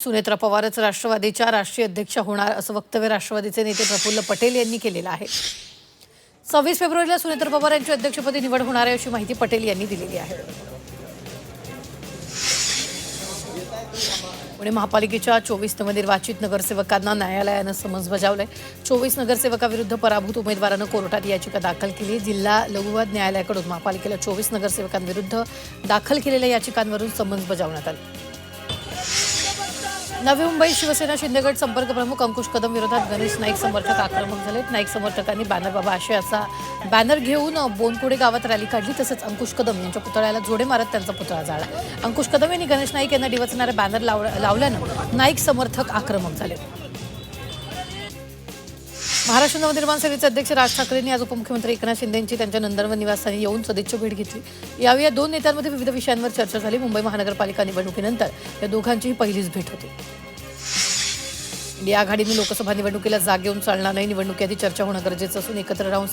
सुनेत्रा पवारच राष्ट्रवादीच्या राष्ट्रीय अध्यक्ष होणार असं वक्तव्य राष्ट्रवादीचे नेते प्रफुल्ल पटेल यांनी केलेलं आहे। 26 फेब्रुवारीला सुनेत्रा पवार यांची अध्यक्षपदी निवड होणार आहे अशी माहिती पटेल यांनी दिलेली आहे। पुणे महापालिकेच्या 24 नवनिर्वाचित नगरसेवकांना न्यायालयानं समन्स बजावलंय। 24 नगरसेवकाविरुद्ध पराभूत उमेदवारानं कोर्टात याचिका दाखल केली। जिल्हा लघुवाद न्यायालयाकडून महापालिकेला 24 नगरसेवकांविरुद्ध दाखल केलेल्या याचिकांवरून समन्स बजावण्यात आलं। नवी मुंबई शिवसेना शिंदेगड संपर्क प्रमुख अंकुश कदम विरोधात गणेश नाईक समर्थक आक्रमक झाले। नाईक समर्थकांनी बॅनर बाबा आशयाचा बॅनर घेऊन बोनकुडे गावात रॅली काढली। तसंच अंकुश कदम यांच्या पुतळ्याला जोडे मारत त्यांचा पुतळा जाळला। अंकुश कदम यांनी गणेश नाईक यांना डिवचणारे बॅनर लावल्यानं नाईक समर्थक आक्रमक झाले। महाराष्ट्र नवनिर्माण सेनेचे अध्यक्ष राज ठाकरेंनी आज उपमुख्यमंत्री एकनाथ शिंदे यांची त्यांच्या नंदनवन निवासस्थानी येऊन सदिच्छा भेट घेतली। यावेळी या दोन नेत्यांमध्ये विविध विषयांवर चर्चा झाली। मुंबई महानगरपालिका निवडणुकीनंतर या दोघांची ही पहिलीच भेट होती। इंडिया आघाडीने लोकसभा निवडणुकीला जाग घेऊन चालणार नाही। निवडणुकीआधी चर्चा होणं गरजेचं असून एकत्र राहून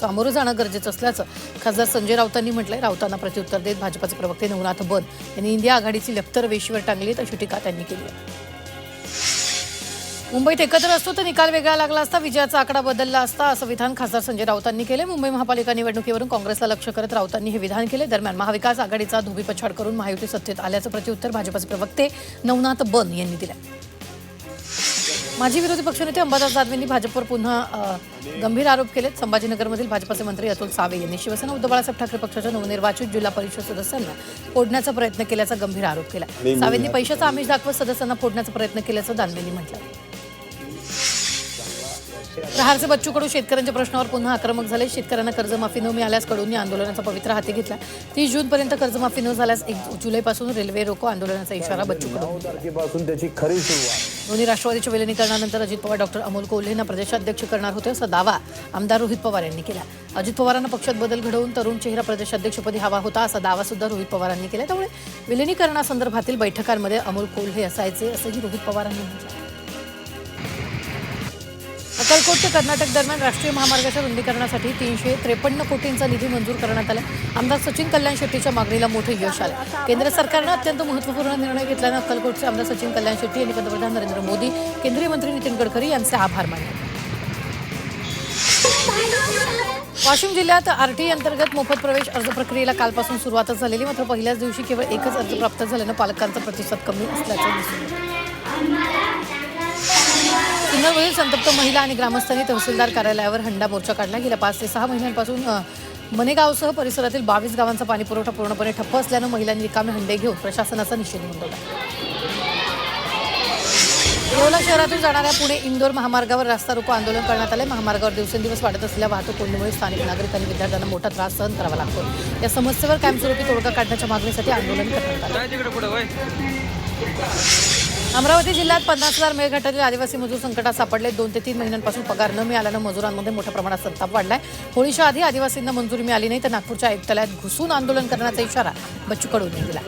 सामोरं जाणं गरजेचं असल्याचं खासदार संजय राऊतांनी म्हटलंय। राऊतांना प्रत्युत्तर देत भाजपचे प्रवक्ते नवनाथ बन यांनी इंडिया आघाडीची लफ्तर वेशीवर टांगली अशी टीका त्यांनी केली आहे। मुंबईत एकत्र असतो तर निकाल वेगळा लागला असता, विजयाचा आकडा बदलला असता असं विधान खासदार संजय राऊतांनी केले। मुंबई महापालिका निवडणुकीवरून काँग्रेसला लक्ष करत राऊतांनी हे विधान केले। दरम्यान महाविकास आघाडीचा धोबीपछाड करून महायुती सत्तेत आल्याचं प्रत्युत्तर भाजपचे प्रवक्ते नवनाथ बन यांनी दिलं। माजी विरोधी पक्षनेते अंबादास दानवेंनी भाजपवर पुन्हा गंभीर आरोप केलेत। संभाजीनगरमधील भाजपचे मंत्री अतुल सावे यांनी शिवसेना उद्धव बाळासाहेब ठाकरे पक्षाच्या नवनिर्वाचित जिल्हा परिषद सदस्यांना फोडण्याचा प्रयत्न केल्याचा गंभीर आरोप केला। सावेंनी पैशाचा आमिष दाखवत सदस्यांना फोडण्याचा प्रयत्न केल्याचं दानवेंनी म्हटलं। प्रहारचे बच्चू कडू शेतकऱ्यांच्या प्रश्नावर पुन्हा आक्रमक झाले। शेतकऱ्यांना कर्जमाफी न मिळाल्यास कडूंनी आंदोलनाचा पवित्रा हाती घेतला। 30 जूनपर्यंत कर्जमाफी न झाल्यास 1 जुलैपासून रेल्वे रोको आंदोलनाचा इशारा बच्चू कडू। त्याची खरी सुरुवात। दोन्ही राष्ट्रवादीच्या विलिनीकरणानंतर अजित पवार डॉक्टर अमोल कोल्हेंना प्रदेशाध्यक्ष करणार होते असा दावा आमदार रोहित पवार यांनी केला। अजित पवारांना पक्षात बदल घडवून तरुण चेहरा प्रदेशाध्यक्षपदी हवा होता असा दावा सुद्धा रोहित पवारांनी केला। त्यामुळे विलिनीकरणासंदर्भातील बैठकांमध्ये अमोल कोल्हे असायचे असंही रोहित पवारांनी म्हटलं। अक्कलकोट ते कर्नाटक दरम्यान राष्ट्रीय महामार्गाच्या रुंदीकरणासाठी 353 कोटींचा निधी मंजूर करण्यात आला। आमदार सचिन कल्याण शेट्टीच्या मागणीला मोठं यश आलं। केंद्र सरकारनं अत्यंत महत्त्वपूर्ण निर्णय घेतल्यानं अक्कलकोटचे आमदार सचिन कल्याण शेट्टी यांनी पंतप्रधान नरेंद्र मोदी, केंद्रीय मंत्री नितीन गडकरी यांचे आभार मानले। वाशिम जिल्ह्यात आरटीई अंतर्गत मोफत प्रवेश अर्ज प्रक्रियेला कालपासून सुरुवातच झालेली। मात्र पहिल्याच दिवशी केवळ एकच अर्ज प्राप्त झाल्यानं पालकांचा प्रतिसाद कमी असल्याचं दिसून आलं। सिन्नरमधील संतप्त महिला आणि ग्रामस्थांनी तहसीलदार कार्यालयावर हंडा मोर्चा काढला। गेल्या 5 ते 6 महिन्यांपासून मनेगावसह परिसरातील 22 गावांचा पाणीपुरवठा पूर्णपणे ठप्प असल्यानं महिलांनी रिकामे हंडे घेऊन प्रशासनाचा निषेध नोंदवला। येवला शहरातून जाणाऱ्या पुणे इंदोर महामार्गावर रास्ता रोको आंदोलन करण्यात आले। महामार्गावर दिवसेंदिवस वाढत असलेल्या वाहतूक कोंडीमुळे स्थानिक नागरिक आणि विद्यार्थ्यांना मोठा त्रास सहन करावा लागतो। या समस्येवर कायमस्वरूपी तोडगा काढण्याच्या मागणीसाठी आंदोलन करण्यात आलं। अमरावती जिल्ह्यात 50,000 मेळघाटातील आदिवासी मजूर संकटात सापडले। 2 ते 3 महिन्यांपासून पगार न मिळाल्यानं मजुरांमध्ये मोठ्या प्रमाणात संताप वाढलाय। होळीच्या आधी आदिवासींना मंजुरी मिळाली नाही तर नागपूरच्या आयुक्तालयात घुसून आंदोलन करण्याचा इशारा बच्चू कडूंनी दिला।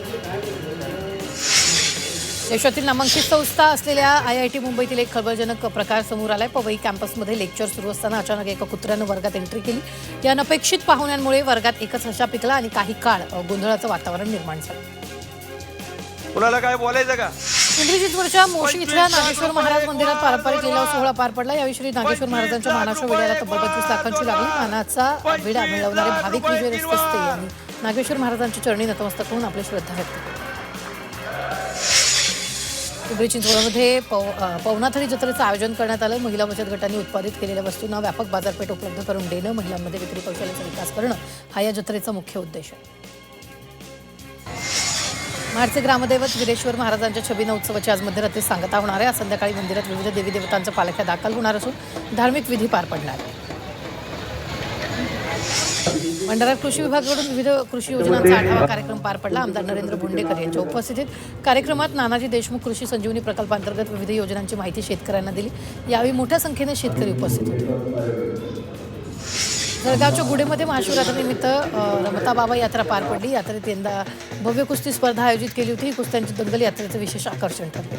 देशातील नामांकित संस्था असलेल्या IIT मुंबईतील एक खळबळजनक प्रकार समोर आलाय। पवई कॅम्पसमध्ये लेक्चर सुरू असताना अचानक एका कुत्र्यानं वर्गात एंट्री केली। या अनपेक्षित पाहुण्यांमुळे वर्गात एकच हशा पिकला आणि काही काळ गोंधळाचं वातावरण निर्माण झालं। कुणाला काय बोलायचं का? पिंपरी चिंचवडच्या मोशी इथल्या नागेश्वर महाराज मंदिरात पारंपरिक लिलाव सोहळा पार पडला। यावेळी श्री नागेश्वर महाराजांच्या मानाच्या विड्याला तब्बल 25 लाखांची लागली। मानाचा विडा मिळवणारे भाविक विजय रस्ते यांनी नागेश्वर महाराजांच्या चरणी नतमस्तक होऊन आपली श्रद्धा व्यक्त केली। पिंपरी चिंचवडमध्ये पवनाथडी जत्रेचं आयोजन करण्यात आलं। महिला बचत गटांनी उत्पादित केलेल्या वस्तूंना व्यापक बाजारपेठ उपलब्ध करून देणं, महिलांमध्ये विक्री कौशल्याचा विकास करणं हा या जत्रेचा मुख्य उद्देश आहे। महाडचे ग्रामदैवत वीरेश्वर महाराजांच्या छबिना उत्सवाची आज मध्यरात्री सांगता होणार आहे। आज संध्याकाळी मंदिरात विविध देवी देवतांच्या पालख्या दाखल होणार असून धार्मिक विधी पार पडणार आहे। भंडारा कृषी विभागाकडून विविध कृषी योजनांचा आढावा कार्यक्रम पार पडला। आमदार नरेंद्र भोंडेकर यांच्या उपस्थितीत कार्यक्रमात नानाजी देशमुख कृषी संजीवनी प्रकल्पांतर्गत विविध योजनांची माहिती शेतकऱ्यांना दिली। यावेळी मोठ्या संख्येने शेतकरी उपस्थित होते। जळगावच्या गुढेमध्ये महाशिवरात्रीनिमित्त रमताबाबा यात्रा पार पडली। यात्रेत यंदा भव्य कुस्ती स्पर्धा आयोजित केली होती। कुस्त्यांची दंगल यात्रेचं विशेष आकर्षण ठरले।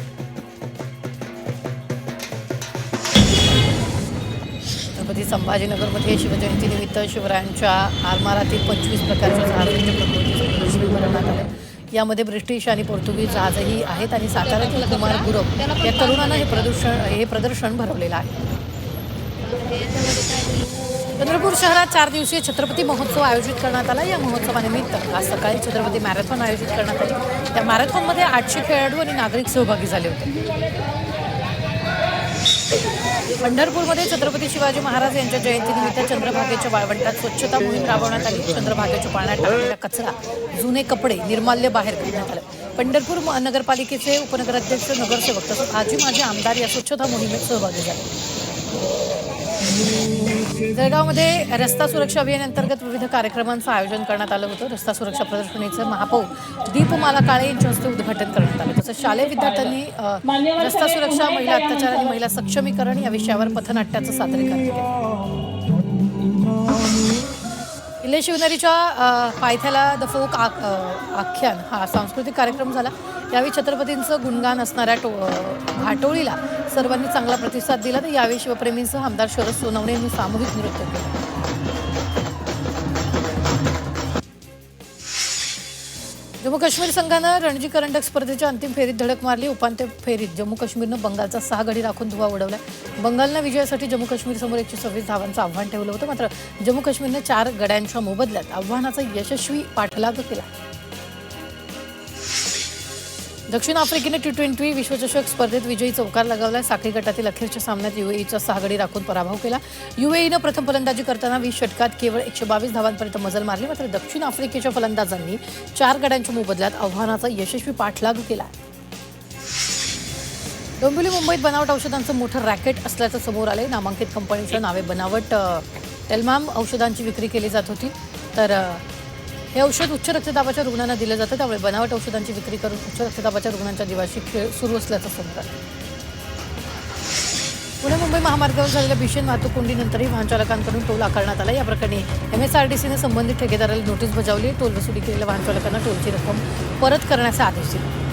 छत्रपती संभाजीनगरमध्ये शिवजयंतीनिमित्त शिवरायांच्या आरमारातील 25 प्रकारच्या झाडांच्या प्रकृतीचं प्रदर्शन भरवण्यात आलं। यामध्ये ब्रिटिश आणि पोर्तुगीज जहाजही आहेत आणि साताऱ्यातील कुमार गुरव या तरुणानं हे प्रदर्शन भरवलेलं आहे. चंद्रपूर शहरात 4 दिवसीय छत्रपती महोत्सव आयोजित करण्यात आला. या महोत्सवानिमित्त आज सकाळी छत्रपती मॅरेथॉन आयोजित करण्यात आली. त्या मॅरेथॉनमध्ये 800 खेळाडू आणि नागरिक सहभागी झाले होते. पंढरपूरमध्ये छत्रपती शिवाजी महाराज यांच्या जयंतीनिमित्त चंद्रभागेच्या वाळवंटात स्वच्छता मोहीम राबवण्यात आली. चंद्रभागेच्या पाण्यात टाकलेला कचरा, जुने कपडे, निर्माल्य बाहेर काढण्यात आलं. पंढरपूर नगरपालिकेचे उपनगराध्यक्ष, नगरसेवक तसंच माजी आमदार या स्वच्छता मोहिमेत सहभागी झाले. जळगावमध्ये रस्ता सुरक्षा अभियानांतर्गत विविध कार्यक्रमांचं आयोजन करण्यात आलं होतं. रस्ता सुरक्षा प्रदर्शनीचं महापौर दीपमाला काळे यांच्या हस्ते उद्घाटन करण्यात आलं. तसंच शालेय विद्यार्थ्यांनी रस्ता सुरक्षा, महिला अत्याचार आणि महिला सक्षमीकरण या विषयावर पथनाट्याचं सादरीकरण केलं. किल्ले शिवनेरीच्या पायथ्याला द फोक आख्यान हा सांस्कृतिक कार्यक्रम झाला. यावेळी छत्रपतींचं गुणगान असणाऱ्या भाटोळीला सर्वांनी चांगला प्रतिसाद दिला. तर यावेळी शिवप्रेमींसह आमदार शरद सोनवणे यांनी सामूहिक नृत्य केलं. जम्मू काश्मीर संघानं रणजी करंडक स्पर्धेच्या अंतिम फेरीत धडक मारली. उपांत्य फेरीत जम्मू काश्मीरनं बंगालचा 6 गडी राखून धुव्वा उडवला. बंगालनं विजयासाठी जम्मू काश्मीरसमोर 126 धावांचं आव्हान ठेवलं होतं. मात्र जम्मू काश्मीरनं 4 गड्यांच्या मोबदल्यात आव्हानाचा यशस्वी पाठलाग केला. दक्षिण आफ्रिकेने T20 विश्वचषक स्पर्धेत विजयी चौकार लगावला. साखळी गटातील अखेरच्या सामन्यात UAEचा 6 गडी राखून पराभव केला. UAEनं प्रथम फलंदाजी करताना 20 षटकात केवळ 122 धावांपर्यंत मजल मारली. मात्र दक्षिण आफ्रिकेच्या फलंदाजांनी 4 गड्यांच्या मोबदल्यात आव्हानाचा यशस्वी पाठलाग केला. डोंबिवली मुंबईत बनावट औषधांचं मोठं रॅकेट असल्याचं समोर आलंय. नामांकित कंपनीच्या नावे बनावट टेल्माम औषधांची विक्री केली जात होती. तर हे औषध उच्च रक्तदाबाच्या रुग्णांना दिलं जातं. त्यामुळे बनावट औषधांची विक्री करून उच्च रक्तदाबाच्या रुग्णांच्या जीवाशी खेळ सुरू असल्याचं समोर आलं. पुणे मुंबई महामार्गावर झालेल्या भीषण वाहतूक कोंडीनंतरही वाहन चालकांकडून टोल आकारण्यात आला. या प्रकरणी MSRDCने संबंधित ठेकेदाराला नोटीस बजावली. टोल वसुली केलेल्या वाहन चालकांना टोलची रक्कम परत करण्याचे आदेश दिले.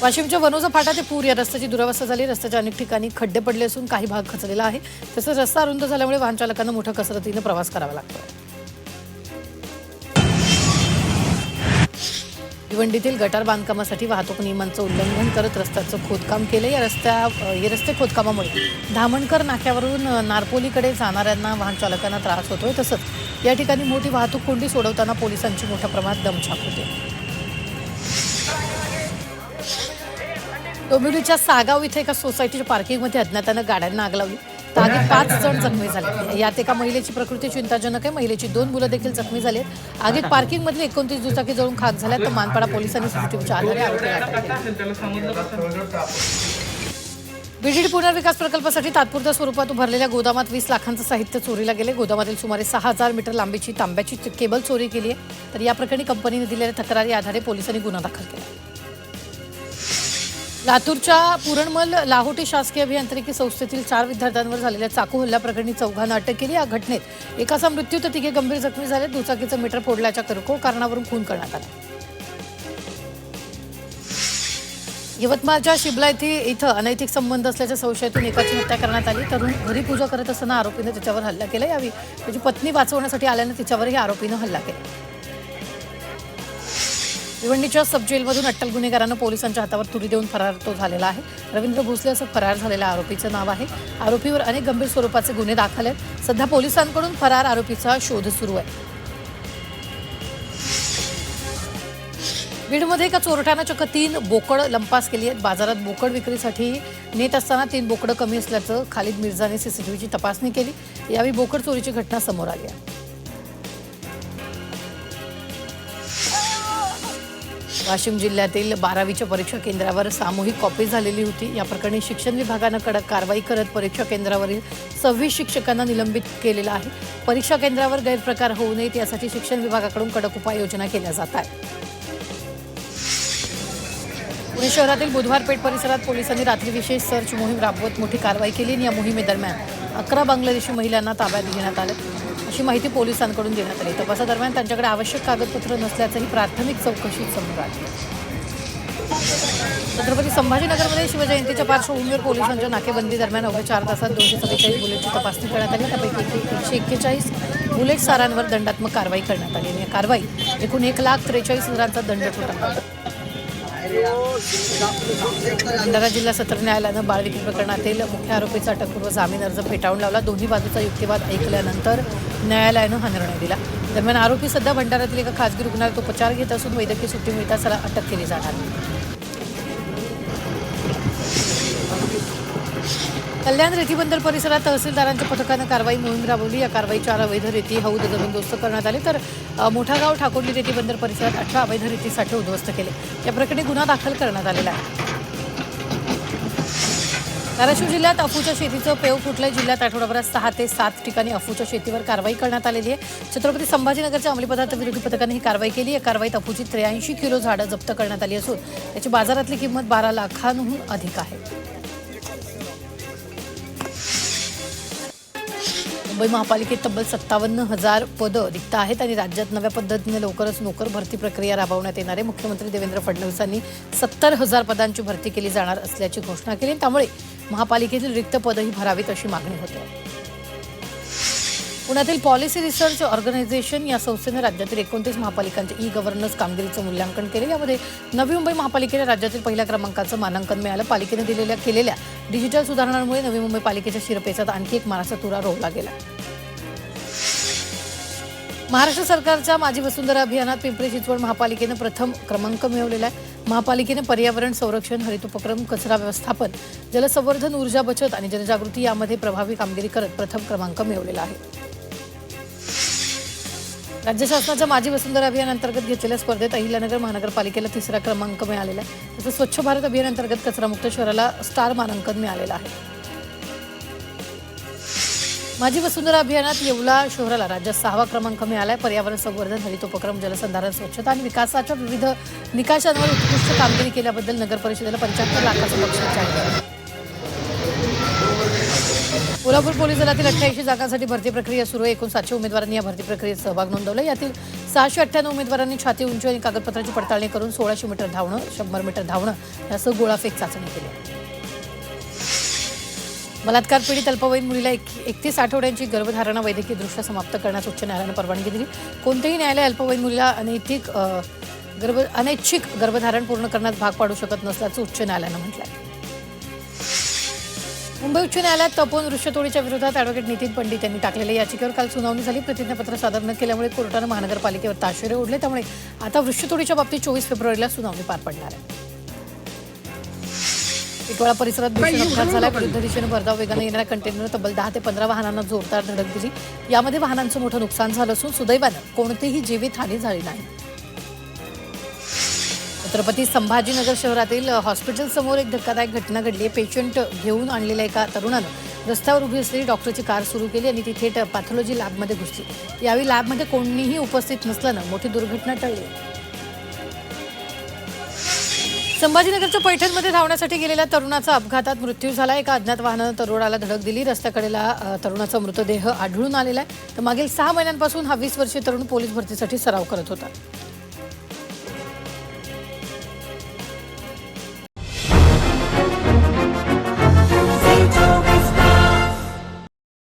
वाशिमच्या वनोजा फाटा ते पूर या रस्त्याची दुरावस्था झाली. रस्त्याच्या अनेक ठिकाणी खड्डे पडले असून काही भाग खचलेला आहे. तसंच रस्ता अरुंद झाल्यामुळे वाहन चालकांना मोठ्या कसरतीनं प्रवास करावा लागतो. भिवंडीतील गटार बांधकामासाठी वाहतूक नियमांचं उल्लंघन करत रस्त्याचं खोदकाम केलं. हे रस्ते खोदकामामुळे धामणकर नाक्यावरून नारपोलीकडे जाणाऱ्यांना वाहन चालकांना त्रास होतोय. तसंच या ठिकाणी मोठी वाहतूक कोंडी सोडवताना पोलिसांची मोठ्या प्रमाणात दमछाक होते. डोंबिवलीच्या सागाव इथे एका सोसायटीच्या पार्किंगमध्ये अज्ञातानं गाड्यांना आग लावली. तर आगीत 5 जण जखमी झाले. यात एका महिलेची प्रकृती चिंताजनक आहे. महिलेची 2 मुलं देखील जखमी झाली आहेत. आगीत पार्किंगमधील 29 दुचाकी जळून खाक झाल्यात. तर मानपाडा पोलिसांनी CCTVच्या आधारे आरोपीला अटक केली. बीडीडी पुनर्विकास प्रकल्पासाठी तात्पुरत्या स्वरूपात उभारलेल्या गोदामात 20 लाखांचं साहित्य चोरीला गेले. गोदामातील सुमारे 6000 मीटर लांबीची तांब्याची केबल चोरी केली आहे. तर या प्रकरणी कंपनीने दिलेल्या तक्रारी आधारे पोलिसांनी गुन्हा दाखल केला. लातूरच्या पुरणमल लाहोटी शासकीय अभियांत्रिकी संस्थेतील 4 विद्यार्थ्यांवर झालेल्या चाकू हल्ल्याप्रकरणी 4घांना अटक केली. या घटनेत एकाचा मृत्यू तर 3 गंभीर जखमी झाले. दुचाकीचं मीटर फोडल्याच्या किरकोळ कारणावरून खून करण्यात आला. यवतमाळच्या शिबला इथं अनैतिक संबंध असल्याच्या संशयातून एकाची हत्या करण्यात आली. तरुण घरी पूजा करत असताना आरोपीनं त्याच्यावर हल्ला केला. यावेळी त्याची पत्नी वाचवण्यासाठी आल्यानं तिच्यावरही आरोपीनं हल्ला केला. भिवंडीच्या सब जेलमधून अट्टल गुन्हेगारानं पोलिसांच्या हातावर तुरी देऊन फरार तो झालेला आहे. रवींद्र भोसले असं फरार झालेल्या आरोपीचं नाव आहे. आरोपीवर अनेक गंभीर स्वरूपाचे गुन्हे दाखल आहेत. सध्या पोलिसांकडून फरार आरोपीचा शोध सुरू आहे. बीडमध्ये एका चोरट्यानं चक्क 3 बोकड लंपास केली आहेत. बाजारात बोकड विक्रीसाठी नेत असताना 3 बोकडं कमी असल्याचं खालिद मिर्झाने CCTVची तपासणी केली. यावेळी बोकड चोरीची घटना समोर आली आहे. वाशिम जिल्ह्यातील 12वीच्या परीक्षा केंद्रावर सामूहिक कॉपी झालेली होती. या प्रकरणी शिक्षण विभागानं कडक कारवाई करत परीक्षा केंद्रावरील 26 शिक्षकांना निलंबित केलेलं आहे. परीक्षा केंद्रावर गैरप्रकार होऊ नयेत यासाठी शिक्षण विभागाकडून कडक उपाययोजना केल्या जात आहेत. पुणे शहरातील बुधवारपेठ परिसरात पोलिसांनी रात्री विशेष सर्च मोहीम राबवत मोठी कारवाई केली. या मोहिमेदरम्यान 11 बांगलादेशी महिलांना ताब्यात घेण्यात आलं अशी माहिती पोलिसांकडून देण्यात आली. तपासादरम्यान त्यांच्याकडे आवश्यक कागदपत्र नसल्याचंही प्राथमिक चौकशीत समोर आलं. छत्रपती संभाजीनगरमध्ये शिवजयंतीच्या पार्श्वभूमीवर पोलिसांच्या नाकेबंदी दरम्यान अवघ्या 4 तासात 247 बुलेटची तपासणी करण्यात आली. त्यापैकी 141 बुलेटसारांवर दंडात्मक कारवाई करण्यात आली आणि या कारवाईत एकूण 1,43,000चा दंड ठोठावला. भंडारा जिल्हा सत्र न्यायालयानं बाळविक्री प्रकरणातील मुख्य आरोपीचा अटकपूर्व जामीन अर्ज फेटाळून लावला. दोन्ही बाजूचा युक्तिवाद ऐकल्यानंतर न्यायालयानं हा निर्णय दिला. दरम्यान आरोपी सध्या भंडाऱ्यातील एका खासगी रुग्णालयात उपचार घेत असून वैद्यकीय सुट्टी मिळताच त्याला अटक केली जाणार. कल्याण रेतीबंदर परिसरात तहसीलदारांच्या पथकानं कारवाई मोहीम राबवली. या कारवाईत 4 अवैध रेती हौद जमीनदोस्त करण्यात आले, तर मोठागाव ठाकोर्ली रेतीबंदर परिसरात 18 अवैध रेती साठे उद्ध्वस्त केले. या प्रकरणी गुन्हा दाखल करण्यात आलेला आहे. धाराशिव जिल्ह्यात अफूच्या शेतीचं पेव फुटलंय. जिल्ह्यात आठवडाभरात 6 ते 7 ठिकाणी अफूच्या शेतीवर कारवाई करण्यात आलेली आहे. छत्रपती संभाजीनगरच्या अंमली पदार्थ विरोधी पथकाने ही कारवाई केली. या कारवाईत अफूची 83 किलो झाडं जप्त करण्यात आली असून त्याची बाजारातली किंमत 12 लाखांहून अधिक आहे. मुंबई महापालिकेत तब्बल 57,000 पदं रिक्त आहेत आणि राज्यात नव्या पद्धतीने लवकरच नोकर भरती प्रक्रिया राबवण्यात येणार आहे. मुख्यमंत्री देवेंद्र फडणवीसांनी 70,000 पदांची भरती केली जाणार असल्याची घोषणा केली. त्यामुळे महापालिकेतील रिक्त पदंही भरावीत अशी मागणी होते. पुण्यातील पॉलिसी रिसर्च ऑर्गनायझेशन या संस्थेनं राज्यातील 29 महापालिकांच्या ई गव्हर्नन्स कामगिरीचं मूल्यांकन केले. यामध्ये नवी मुंबई महापालिकेला राज्यातील पहिल्या क्रमांकाचं मानांकन मिळालं. पालिकेने केलेल्या डिजिटल सुधारणांमुळे नवी मुंबई पालिकेच्या शिरपेचात आणखी एक मानाचा तुरा रोवला गेला. महाराष्ट्र सरकारच्या माझी वसुंधरा अभियानात पिंपरी चिंचवड महापालिकेनं प्रथम क्रमांक मिळवलेला आहे. महापालिकेनं पर्यावरण संरक्षण, हरित उपक्रम, कचरा व्यवस्थापन, जलसंवर्धन, ऊर्जा बचत आणि जनजागृती यामध्ये प्रभावी कामगिरी करत प्रथम क्रमांक मिळवलेला आहे. राज्य शासनाच्या माझी वसुंधरा अभियानांतर्गत घेतलेल्या स्पर्धेत अहिल्यानगर महानगरपालिकेला 3रा क्रमांक मिळालेला आहे. तसंच स्वच्छ भारत अभियानांतर्गत कचरामुक्त शहराला स्टार मानांकन मिळालेलं आहे. माझी वसुंधरा अभियानात येवला शहराला राज्यात 6वा क्रमांक मिळाला आहे. पर्यावरण संवर्धन, हरित उपक्रम, जलसंधारण, स्वच्छता आणि विकासाच्या विविध निकषांवर उत्कृष्ट कामगिरी केल्याबद्दल नगर परिषदेला 75 लाखाचं बक्षीस जाहीर झालं. कोल्हापूर पोलीस दलातील 88 जागांसाठी भरती प्रक्रिया सुरू आहे. एकूण 700 उमेदवारांनी या भरती प्रक्रियेत सहभाग नोंदवला. यातील 698 उमेदवारांनी छाती उंची आणि कागदपत्राची पडताळणी करून 1600 मीटर धावणं, 100 मीटर धावणं यासह गोळाफेक चाचणी केली. बलात्कार पीडित अल्पवयीन मुलीला 31 आठवड्यांची गर्भधारणा वैद्यकीयदृष्ट्या समाप्त करण्यास उच्च न्यायालयानं परवानगी दिली. कोणतेही न्यायालय अल्पवयीन मुलीला अनैच्छिक गर्भधारण पूर्ण करण्यास भाग पाडू शकत नसल्याचं उच्च न्यायालयानं म्हटलं आहे. मुंबई उच्च न्यायालयात तपोवन वृक्षतोडीच्या विरोधात ॲडव्होकेट नितीन पंडित यांनी टाकलेल्या याचिकेवर काल सुनावणी झाली. प्रतिज्ञापत्र सादर न केल्यामुळे कोर्टानं महानगरपालिकेवर ताशेरे ओढले. त्यामुळे आता वृक्षतोडीच्या बाबतीत 24 फेब्रुवारीला सुनावणी पार पडणार आहे. टिटवाळा परिसरात भीषण अपघात झाला. विरुद्ध दिशेनं भरधाव वेगानं येणाऱ्या कंटेनरनं तब्बल 10 ते 15 वाहनांना जोरदार धडक दिली. यामध्ये वाहनांचं मोठं नुकसान झालं असून सुदैवानं कोणतीही जीवितहानी झाली नाही. छत्रपती संभाजीनगर शहरातील हॉस्पिटलसमोर एक धक्कादायक घटना घडली आहे. पेशंट घेऊन आणलेल्या एका तरुणानं रस्त्यावर उभी असलेली डॉक्टरची कार सुरू केली आणि ती थेट पॅथॉलॉजी लॅबमध्ये घुसली. यावेळी लॅबमध्ये कोणीही उपस्थित नसल्यानं मोठी दुर्घटना टळली. संभाजीनगरच्या पैठणमध्ये धावण्यासाठी गेलेल्या तरुणाचा अपघातात मृत्यू झाला. एका अज्ञात वाहनानं तरुणाला धडक दिली. रस्त्याकडेला तरुणाचा मृतदेह आढळून आलेला आहे. तर मागील 6 महिन्यांपासून हा 20 वर्षीय तरुण पोलीस भरतीसाठी सराव करत होता.